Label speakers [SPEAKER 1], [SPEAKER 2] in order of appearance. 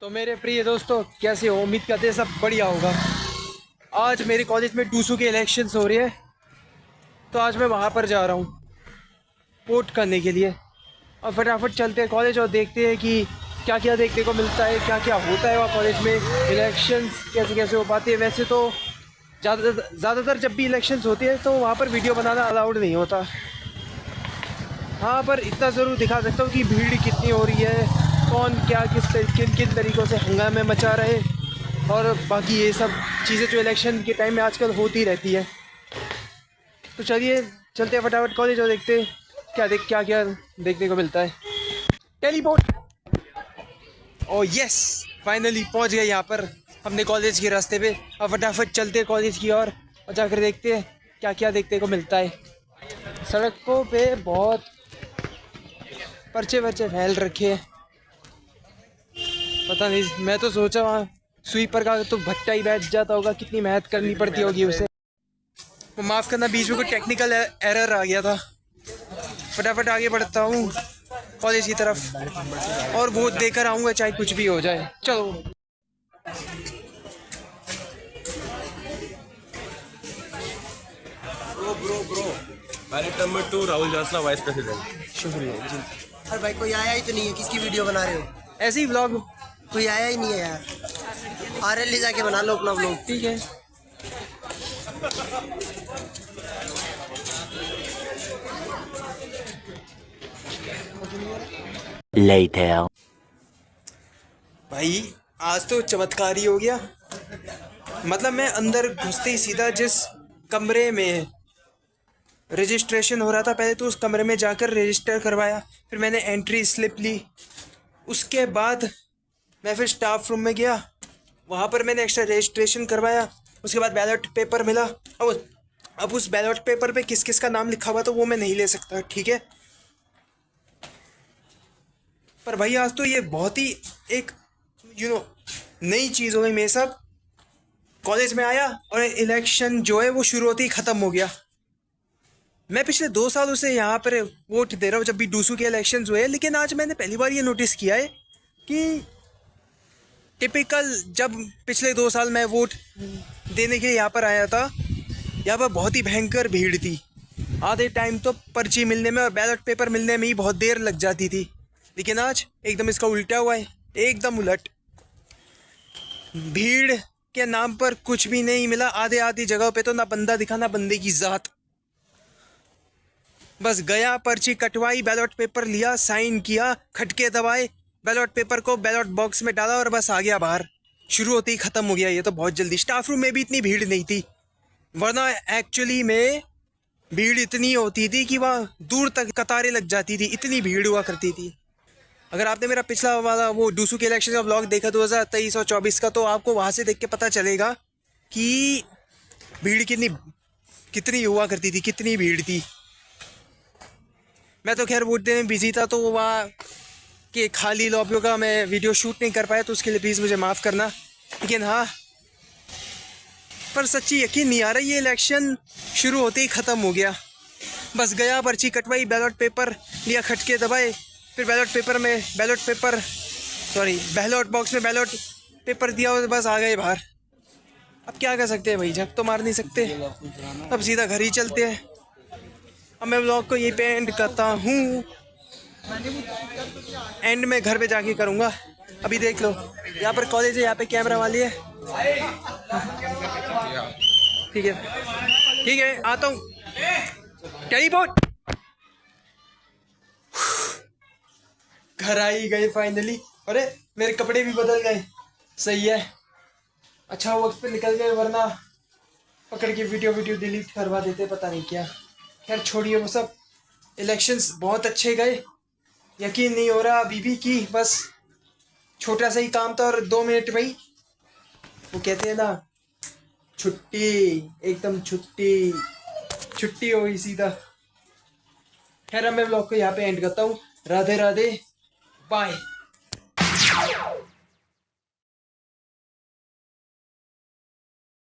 [SPEAKER 1] तो मेरे प्रिय दोस्तों, कैसे हो? उम्मीद करते हैं सब बढ़िया होगा। आज मेरे कॉलेज में डूसू के इलेक्शंस हो रही है, तो आज मैं वहाँ पर जा रहा हूँ वोट करने के लिए। और फटाफट चलते हैं कॉलेज और देखते हैं कि क्या क्या देखने को मिलता है, क्या क्या होता है वहाँ कॉलेज में। इलेक्शंस कैसे कैसे हो पाती है। वैसे तो ज़्यादातर जब भी इलेक्शंस होती है तो वहाँ पर वीडियो बनाना अलाउड नहीं होता। हाँ, पर इतना ज़रूर दिखा सकता हूँ कि भीड़ कितनी हो रही है, कौन क्या किन किन तरीक़ों से हंगामे मचा रहे, और बाकी ये सब चीज़ें जो इलेक्शन के टाइम में आजकल होती रहती है। तो चलिए चलते हैं फटाफट कॉलेज और देखते हैं क्या क्या देखने को मिलता है। टेलीपोर्ट। ओ यस, फाइनली पहुंच गए यहाँ पर अपने कॉलेज के रास्ते पे। अब फटाफट चलते हैं कॉलेज की और जाकर देखते हैं क्या क्या देखने को मिलता है। सड़कों पे बहुत पर्चे वर्चे फैल रखे हैं। पता नहीं, मैं तो सोचा वहाँ स्वीपर का तो भट्टा ही बैठ जाता होगा, कितनी मेहनत करनी पड़ती होगी उसे। माफ़ करना, बीच में कोई टेक्निकल एरर आ गया था। फटाफट आगे बढ़ता हूँ कॉलेज की तरफ और वोट देकर आऊँगा, चाहे कुछ भी हो जाए। चलो।
[SPEAKER 2] Bro ballot number 2 Rahul Jasla, vice president.
[SPEAKER 1] शुक्रिया जी।
[SPEAKER 3] अरे भाई कोई आया ही तो नहीं है, किसकी वीडियो बना रहे हो?
[SPEAKER 1] ऐसे ही व्लॉग।
[SPEAKER 3] कोई आया ही नहीं है यार। आरएल ले जाके बना लो अपना व्लॉग।
[SPEAKER 1] ठीक है।
[SPEAKER 4] Later.
[SPEAKER 1] भाई आज तो चमत्कार ही हो गया। मतलब मैं अंदर घुसते ही सीधा जिस कमरे में रजिस्ट्रेशन हो रहा था, पहले तो उस कमरे में जाकर रजिस्टर करवाया, फिर मैंने एंट्री स्लिप ली। उसके बाद मैं फिर स्टाफ रूम में गया, वहाँ पर मैंने एक्स्ट्रा रजिस्ट्रेशन करवाया। उसके बाद बैलेट पेपर मिला। अब उस बैलेट पेपर पे किस किस का नाम लिखा हुआ तो वो मैं नहीं ले सकता, ठीक है। पर भाई आज तो ये बहुत ही एक नई चीज़ हो गई मेरे साथ। कॉलेज में आया और इलेक्शन जो है वो शुरू होते ही ख़त्म हो गया। मैं पिछले 2 सालों से यहाँ पर वोट दे रहा हूँ जब भी डूसू के इलेक्शंस हुए, लेकिन आज मैंने पहली बार ये नोटिस किया है कि टिपिकल जब पिछले 2 साल मैं वोट देने के लिए यहाँ पर आया था, यहाँ पर बहुत ही भयंकर भीड़ थी। आधे टाइम तो पर्ची मिलने में और बैलेट पेपर मिलने में ही बहुत देर लग जाती थी। लेकिन आज एकदम इसका उल्टा हुआ है, एकदम उलट। भीड़ के नाम पर कुछ भी नहीं मिला। आधी जगह पे तो ना बंदा दिखा ना बंदे की ज़ात। बस गया, पर्ची कटवाई, बैलेट पेपर लिया, साइन किया, खटके दबाए, बैलेट पेपर को बैलेट बॉक्स में डाला और बस आ गया बाहर। शुरू होते ही ख़त्म हो गया ये तो बहुत जल्दी। स्टाफ रूम में भी इतनी भीड़ नहीं थी, वरना एक्चुअली में भीड़ इतनी होती थी कि वहाँ दूर तक कतारें लग जाती थी, इतनी भीड़ हुआ करती थी। अगर आपने मेरा पिछला वाला वो डूसू के इलेक्शन का व्लॉग देखा 2023 और 24 का, तो आपको वहाँ से देख के पता चलेगा कि भीड़ कितनी हुआ करती थी, कितनी भीड़ थी। मैं तो खैर वोट देने में बिजी था, तो वहाँ के खाली लॉबियों का मैं वीडियो शूट नहीं कर पाया, तो उसके लिए प्लीज़ मुझे माफ़ करना। लेकिन हाँ, पर सच्ची यकीन नहीं आ रहा, ये इलेक्शन शुरू होते ही ख़त्म हो गया। बस गया, पर्ची कटवाई, बैलेट पेपर लिया, खटके दबाए, फिर बैलेट बॉक्स में बैलेट पेपर दिया और बस आ गए बाहर। अब क्या कर सकते हैं भाई, झक तो मार नहीं सकते। अब सीधा घर ही चलते हैं। अब मैं व्लॉग को यहीं पे एंड करता हूँ। एंड में घर पे जाके करूँगा। अभी देख लो, यहाँ पर कॉलेज है, यहाँ पे कैमरा वाली है। ठीक है, आता हूँ। टेलीपोर्ट। घर आ ही गए फाइनली। अरे मेरे कपड़े भी बदल गए, सही है। अच्छा वक्त पे निकल गए, वरना पकड़ के वीडियो डिलीट करवा देते, पता नहीं क्या। खैर छोड़िए वो सब। इलेक्शंस बहुत अच्छे गए, यकीन नहीं हो रहा अभी भी कि बस छोटा सा ही काम था और 2 मिनट में ही वो कहते हैं ना, छुट्टी, एकदम छुट्टी हो गई सीधा। खैर मैं ब्लॉग को यहाँ पे एंड करता हूँ। राधे राधे, बाय।